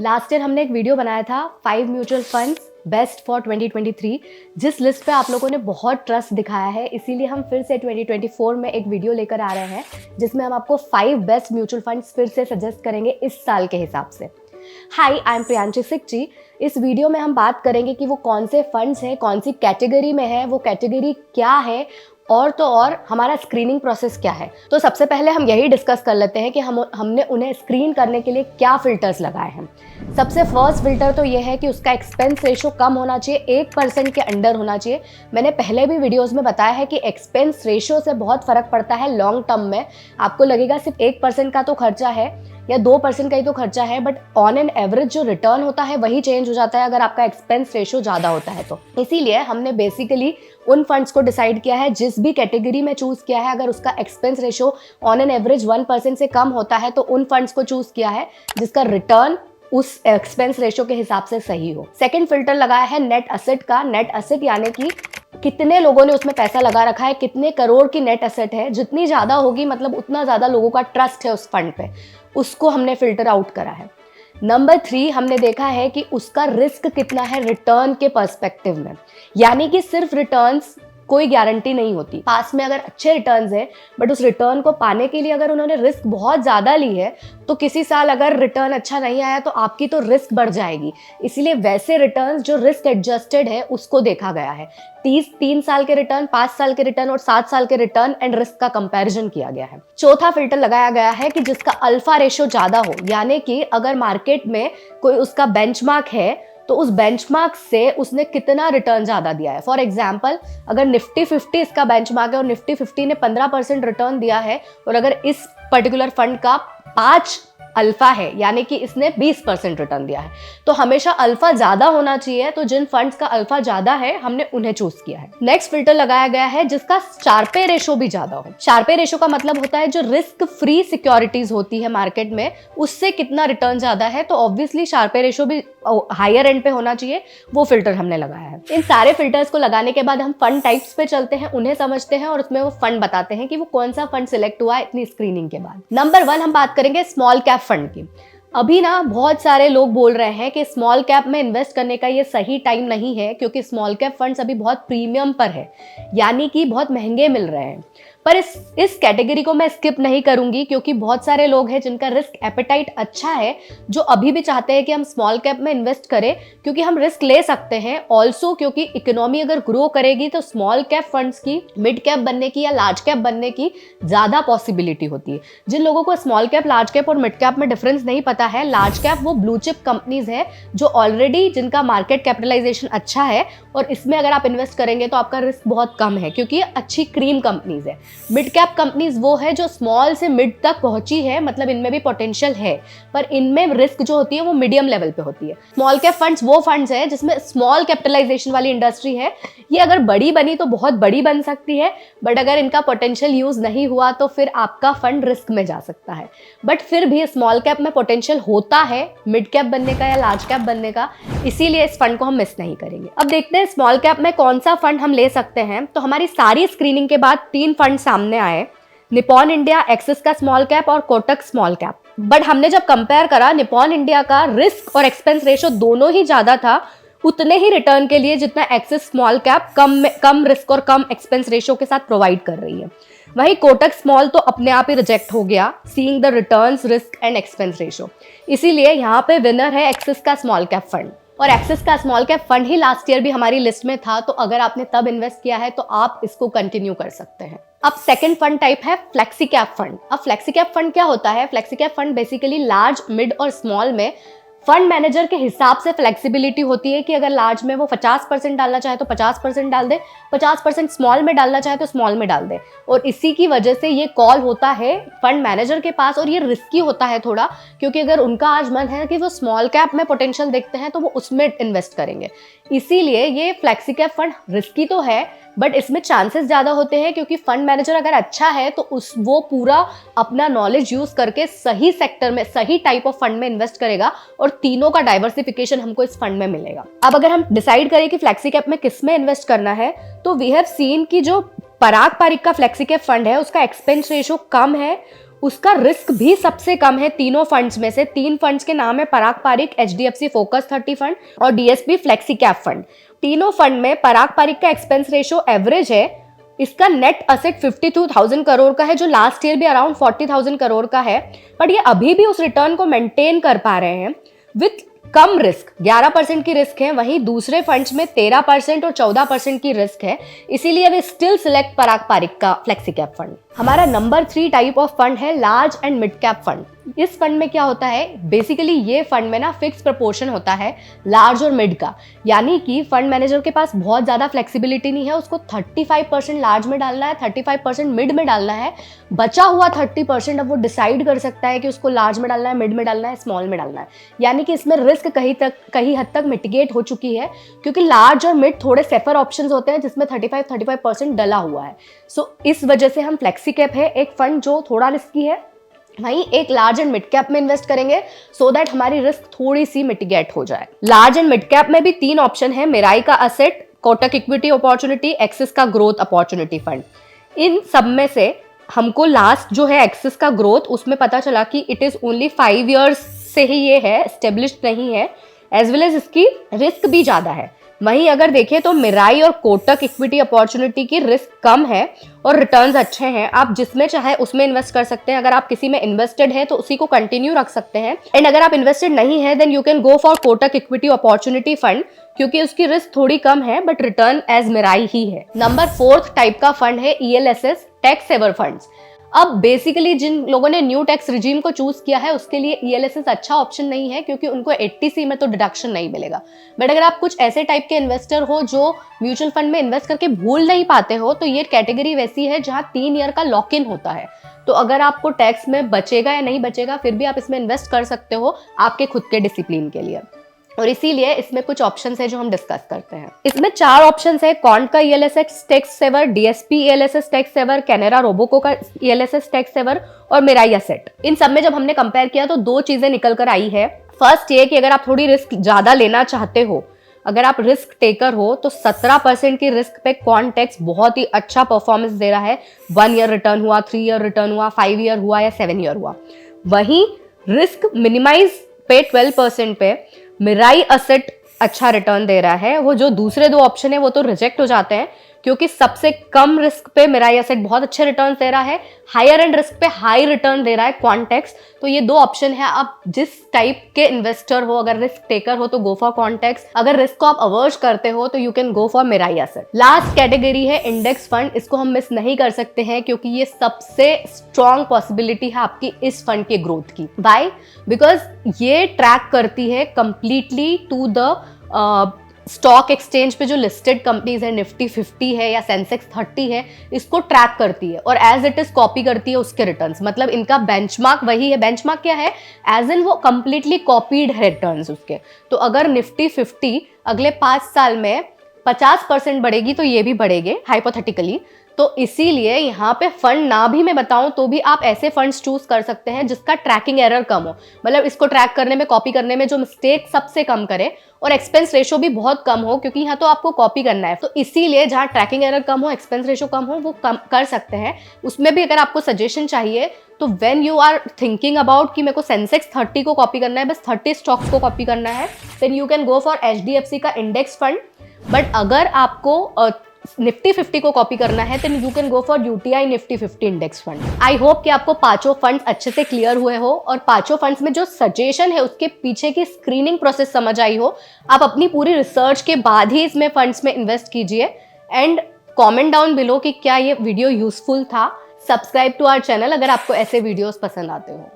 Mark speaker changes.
Speaker 1: Last year हमने एक video बनाया था 5 म्यूचुअल फंड्स बेस्ट फॉर 2023, जिस लिस्ट पे आप लोगों ने बहुत ट्रस्ट दिखाया है, इसीलिए हम फिर से 2024 में एक वीडियो लेकर आ रहे हैं जिसमें हम आपको 5 बेस्ट म्यूचुअल फंड्स फिर से सजेस्ट करेंगे इस साल के हिसाब से। हाय, आई एम प्रियांशी सिक्ची। इस वीडियो में हम बात करेंगे कि वो कौन से फंड्स हैं, कौन सी कैटेगरी में है, वो कैटेगरी क्या है और तो और हमारा स्क्रीनिंग प्रोसेस क्या है। तो सबसे पहले हम यही डिस्कस कर लेते हैं कि हमने उन्हें स्क्रीन करने के लिए क्या फिल्टर्स लगाए हैं। सबसे फर्स्ट फिल्टर तो ये है कि उसका एक्सपेंस रेशो कम होना चाहिए, 1% के अंडर होना चाहिए। मैंने पहले भी वीडियोस में बताया है कि एक्सपेंस रेशो से बहुत फर्क पड़ता है लॉन्ग टर्म में। आपको लगेगा सिर्फ 1% का तो खर्चा है या 2% का ही तो खर्चा है, बट ऑन एन एवरेज जो रिटर्न होता है वही चेंज हो जाता है अगर आपका एक्सपेंस रेशो ज़्यादा होता है तो। इसीलिए हमने बेसिकली उन फंड्स को डिसाइड किया है जिस भी कैटेगरी में चूज किया है, अगर उसका expense ratio on an average 1% से कम होता है तो उन फंड्स को चूज किया है जिसका रिटर्न उस एक्सपेंस रेशो के हिसाब से सही हो। सेकेंड फिल्टर लगाया है नेट असेट का। नेट असेट यानी कि कितने लोगों ने उसमें पैसा लगा रखा है, कितने करोड़ की नेट असेट है। जितनी ज़्यादा होगी मतलब उतना ज़्यादा लोगों का ट्रस्ट है उस फंड पे, उसको हमने फिल्टर आउट करा है। नंबर 3 हमने देखा है कि उसका रिस्क कितना है रिटर्न के पर्सपेक्टिव में, यानी कि सिर्फ रिटर्न्स कोई गारंटी नहीं होती। पास में अगर अच्छे रिटर्न्स हैं बट उस रिटर्न को पाने के लिए अगर उन्होंने रिस्क बहुत ज़्यादा ली है तो किसी साल अगर रिटर्न अच्छा नहीं आया तो आपकी तो रिस्क बढ़ जाएगी। इसीलिए वैसे रिटर्न्स जो रिस्क एडजस्टेड है उसको देखा गया है। 3 साल के रिटर्न, 5 साल के रिटर्न और 7 साल के रिटर्न एंड रिस्क का कंपैरिजन किया गया है। चौथा फिल्टर लगाया गया है कि जिसका अल्फा रेशो ज़्यादा हो, यानी कि अगर मार्केट में कोई उसका बेंचमार्क है तो उस बेंचमार्क से उसने कितना रिटर्न ज़्यादा दिया है। फॉर एग्जाम्पल, अगर निफ्टी 50 इसका बेंचमार्क है और निफ्टी 50 ने 15% रिटर्न दिया है और अगर इस पर्टिकुलर फंड का 5 अल्फा है यानी कि इसने 20% रिटर्न दिया है, तो हमेशा अल्फा ज्यादा होना चाहिए। तो जिन फंड्स का अल्फा ज्यादा है हमने उन्हें चूज किया है। नेक्स्ट फिल्टर लगाया गया है जिसका शार्पे रेशो भी ज्यादा हो। शार्पे रेशो का मतलब होता है जो रिस्क फ्री सिक्योरिटीज होती है मार्केट में उससे कितना रिटर्न ज्यादा है, तो ऑब्वियसली शार्पे रेशो भी हायर एंड पे होना चाहिए, वो फिल्टर हमने लगाया है। इन सारे फिल्टर्स को लगाने के बाद हम फंड टाइप्स पे चलते हैं, उन्हें समझते हैं और उसमें वो फंड बताते हैं कि वो कौन सा फंड सिलेक्ट हुआ है इतनी स्क्रीनिंग के बाद। नंबर 1 हम बात करेंगे स्मॉल कैप फंड की। अभी ना बहुत सारे लोग बोल रहे हैं कि स्मॉल कैप में इन्वेस्ट करने का ये सही टाइम नहीं है क्योंकि स्मॉल कैप फंड्स अभी बहुत प्रीमियम पर है, यानी कि बहुत महंगे मिल रहे हैं। पर इस कैटेगरी को मैं स्किप नहीं करूंगी क्योंकि बहुत सारे लोग हैं जिनका रिस्क एपेटाइट अच्छा है जो अभी भी चाहते हैं कि हम स्मॉल कैप में इन्वेस्ट करें क्योंकि हम रिस्क ले सकते हैं। ऑल्सो क्योंकि इकोनॉमी अगर ग्रो करेगी तो स्मॉल कैप फंड्स की मिड कैप बनने की या लार्ज कैप बनने की ज़्यादा पॉसिबिलिटी होती है। जिन लोगों को स्मॉल कैप, लार्ज कैप और मिड कैप में डिफरेंस नहीं पता है, लार्ज कैप वो ब्लू चिप कंपनीज है जो ऑलरेडी जिनका मार्केट कैपिटलाइजेशन अच्छा है और इसमें अगर आप इन्वेस्ट करेंगे तो आपका रिस्क बहुत कम है क्योंकि ये अच्छी क्रीम कंपनीज है। मिड कैप कंपनीज वो है जो स्मॉल से मिड तक पहुंची है, मतलब इनमें भी पोटेंशियल है पर इनमें रिस्क जो होती है वो मीडियम लेवल पे होती है। स्मॉल कैप फंड्स वो फंड्स है जिसमें स्मॉल कैपिटलाइजेशन वाली इंडस्ट्री है। ये अगर बड़ी बनी तो बहुत बड़ी बन सकती है, बट अगर इनका पोटेंशियल यूज नहीं हुआ तो फिर आपका फंड रिस्क में जा सकता है। बट फिर भी स्मॉल कैप में पोटेंशियल होता है मिड कैप बनने का या लार्ज कैप बनने का, इसीलिए इस फंड को हम मिस नहीं करेंगे। अब देखते हैं स्मॉल कैप में कौन सा फंड हम ले सकते हैं। तो हमारी सारी स्क्रीनिंग के बाद 3 फंड सामने आए, निपॉन इंडिया, एक्सिस का स्मॉल कैप और कोटक स्मॉल कैप। बट हमने जब कंपेयर करा, निपॉन इंडिया का रिस्क और एक्सपेंस रेशो दोनों ही ज्यादा था उतने ही रिटर्न के लिए जितना एक्सिस स्मॉल कैप कम रिस्क और कम एक्सपेंस रेशो के साथ प्रोवाइड कर रही है। वही कोटक स्मॉल तो अपने आप ही रिजेक्ट हो गया seeing the returns, risk and expense ratio. इसीलिए यहाँ पे विनर है एक्सिस का स्मॉल कैप फंड। और एक्सिस का स्मॉल कैप फंड ही लास्ट ईयर भी हमारी लिस्ट में था, तो अगर आपने तब इन्वेस्ट किया है तो आप इसको कंटिन्यू कर सकते हैं। अब सेकंड फंड टाइप है फ्लेक्सी कैप फंड। अब फ्लेक्सी कैप फंड क्या होता है? Flexi cap fund basically large, mid और स्मॉल में फंड मैनेजर के हिसाब से फ्लेक्सिबिलिटी होती है कि अगर लार्ज में वो 50% डालना चाहे तो 50% डाल दे, 50% स्मॉल में डालना चाहे तो स्मॉल में डाल दे। और इसी की वजह से ये कॉल होता है फंड मैनेजर के पास और ये रिस्की होता है थोड़ा, क्योंकि अगर उनका आज मन है कि वो स्मॉल कैप में पोटेंशियल देखते हैं तो वो उसमें इन्वेस्ट करेंगे। इसीलिए ये फ्लेक्सी कैप फंड रिस्की तो है बट इसमें चांसेस ज़्यादा होते हैं क्योंकि फंड मैनेजर अगर अच्छा है तो वो पूरा अपना नॉलेज यूज़ करके सही सेक्टर में, सही टाइप ऑफ फंड में इन्वेस्ट करेगा और तीनों का डाइवर्सिफिकेशन हमको इस फंड में मिलेगा। अब अगर हम डिसाइड करें कि फ्लेक्सी कैप में किस में इन्वेस्ट करना है तो वी हैव सीन कि जो पराग पारिक का फ्लेक्सी कैप फंड है उसका एक्सपेंस रेशो कम है उसका रिस्क भी सबसे कम है तीनों फंड्स में से। 3 फंड्स के नाम है पराग पारिक, HDFC फोकस 30 फंड और DSP फ्लेक्सी कैप फंड। तीनों फंड में पराग पारिक का एक्सपेंस रेशियो एवरेज है। इसका नेट असेट 52,000 करोड़ का है, जो लास्ट ईयर भी अराउंड 40,000 करोड़ का है, बट ये अभी भी उस रिटर्न को मेंटेन कर पा रहे हैं विथ कम रिस्क। 11% की रिस्क है, वहीं दूसरे फंड्स में 13% और 14% की रिस्क है। इसीलिए वे स्टिल सिलेक्ट पराग पारिक का फ्लेक्सी कैप फंड। हमारा नंबर 3 टाइप ऑफ फंड है large and mid cap fund. इस फंड में क्या होता है, बेसिकली ये फंड में ना फिक्स प्रपोर्शन होता है लार्ज और मिड का, यानी कि फंड मैनेजर के पास बहुत ज्यादा फ्लेक्सिबिलिटी नहीं है। उसको 35% लार्ज में डालना है, 35% मिड में डालना है। बचा हुआ 30% अब वो डिसाइड कर सकता है कि उसको लार्ज में डालना है, मिड में डालना है, स्मॉल में डालना है। यानी कि इसमें रिस्क कहीं हद तक मिटिगेट हो चुकी है, क्योंकि लार्ज और मिड थोड़े सेफर ऑप्शंस होते हैं जिसमें 35% डला हुआ है। सो इस वजह से हम फ्लेक्सी कैप है एक फंड जो थोड़ा रिस्की है, वहीं एक लार्ज एंड मिड कैप में इन्वेस्ट करेंगे सो दैट हमारी रिस्क थोड़ी सी मिटिगेट हो जाए। लार्ज एंड मिड कैप में भी 3 ऑप्शन है, मिराई का asset, Kotak equity opportunity, axis का ग्रोथ अपॉर्चुनिटी फंड। इन सब में से हमको लास्ट जो है एक्सिस का ग्रोथ, उसमें पता चला कि इट इज ओनली 5 इयर्स से ही ये है, एस्टेब्लिश्ड नहीं है, एज वेल एज इसकी रिस्क भी ज्यादा है। वहीं अगर देखें तो मिराई और कोटक इक्विटी अपॉर्चुनिटी की रिस्क कम है और रिटर्न्स अच्छे हैं। आप जिसमें चाहे उसमें इन्वेस्ट कर सकते हैं। अगर आप किसी में इन्वेस्टेड है तो उसी को कंटिन्यू रख सकते हैं, एंड अगर आप इन्वेस्टेड नहीं है then you can go for Kotak equity opportunity fund, क्योंकि उसकी रिस्क थोड़ी कम है बट रिटर्न एज मिराई ही है। नंबर 4 टाइप का फंड है ELSS टैक्स सेवर फंड्स। अब बेसिकली जिन लोगों ने न्यू टैक्स रिजीम को चूज किया है उसके लिए ELSS अच्छा ऑप्शन नहीं है, क्योंकि उनको 80C में तो डिडक्शन नहीं मिलेगा। बट अगर आप कुछ ऐसे टाइप के इन्वेस्टर हो जो म्यूचुअल फंड में इन्वेस्ट करके भूल नहीं पाते हो, तो ये कैटेगरी वैसी है जहां 3 ईयर का लॉक इन होता है। तो अगर आपको टैक्स में बचेगा या नहीं बचेगा, फिर भी आप इसमें इन्वेस्ट कर सकते हो आपके खुद के डिसिप्लिन के लिए। और इसीलिए इसमें कुछ ऑप्शंस है जो हम डिस्कस करते हैं। इसमें 4 ऑप्शंस है, कॉन्ट का ELSS tax saver, DSP ELSS tax saver, Canara Robeco का ELSS टैक्स सेवर और मिराई असेट। इन सब में जब हमने कंपेयर किया तो 2 चीजें निकल कर आई है। फर्स्ट ये कि अगर आप थोड़ी रिस्क ज्यादा लेना चाहते हो, अगर आप रिस्क टेकर हो, तो 17% की रिस्क पे कॉन्टेक्स बहुत ही अच्छा परफॉर्मेंस दे रहा है। 1 ईयर रिटर्न हुआ, 3 ईयर रिटर्न हुआ, 5 ईयर हुआ या 7 ईयर हुआ। वहीं रिस्क मिनिमाइज पे 12% पे मिराई असेट अच्छा रिटर्न दे रहा है। वो जो दूसरे 2 ऑप्शन है वो तो रिजेक्ट हो जाते हैं, क्योंकि सबसे कम रिस्क पे मिराई एसेट बहुत अच्छे रिटर्न दे रहा है, हायर एंड रिस्क पे हाई रिटर्न दे रहा है कॉन्टेक्स। तो ये 2 ऑप्शन है। आप जिस टाइप के इन्वेस्टर हो, अगर रिस्क टेकर हो तो गो फॉर कॉन्टेक्स, अगर रिस्क को आप अवर्ज करते हो तो you can go for Mirae asset. Last category है इंडेक्स फंड। इसको हम मिस नहीं कर सकते हैं, क्योंकि ये सबसे स्ट्रॉन्ग पॉसिबिलिटी है आपकी इस फंड के ग्रोथ की। वाई? बिकॉज ये ट्रैक करती है completely to the stock exchange पे जो लिस्टेड कंपनीज है, निफ्टी 50 है या सेंसेक्स 30 है, इसको ट्रैक करती है और एज इट इज कॉपी करती है उसके रिटर्न्स। मतलब इनका बेंचमार्क वही है। बेंचमार्क क्या है? एज इन वो कंप्लीटली कॉपीड है रिटर्न्स उसके। तो अगर निफ्टी 50 अगले 5 साल में 50% बढ़ेगी तो ये भी बढ़ेगी हाइपोथेटिकली। तो इसीलिए यहाँ पे फंड ना भी मैं बताऊं तो भी आप ऐसे फंड्स चूज कर सकते हैं जिसका ट्रैकिंग एरर कम हो। मतलब इसको ट्रैक करने में, कॉपी करने में जो मिस्टेक सबसे कम करे, और एक्सपेंस रेशो भी बहुत कम हो, क्योंकि यहाँ तो आपको कॉपी करना है। तो इसीलिए जहाँ ट्रैकिंग एरर कम हो, एक्सपेंस रेशो कम हो, वो कम कर सकते हैं। उसमें भी अगर आपको सजेशन चाहिए तो when you are thinking about कि मेरे को सेंसेक्स 30 को कॉपी करना है, बस 30 स्टॉक्स को कॉपी करना है, then you can go for HDFC का इंडेक्स फंड। बट अगर आपको निफ्टी 50 को कॉपी करना है तो you can go for UTI Nifty 50 index fund. I hope कि आपको 5 फंड्स अच्छे से क्लियर हुए हो और 5 फंड्स में जो सजेशन है उसके पीछे की स्क्रीनिंग प्रोसेस समझ आई हो। आप अपनी पूरी रिसर्च के बाद ही इसमें फंड्स में इन्वेस्ट कीजिए। एंड कमेंट डाउन बिलो कि क्या ये वीडियो यूजफुल था। सब्सक्राइब टू आवर चैनल अगर आपको ऐसे वीडियोस पसंद आते हो।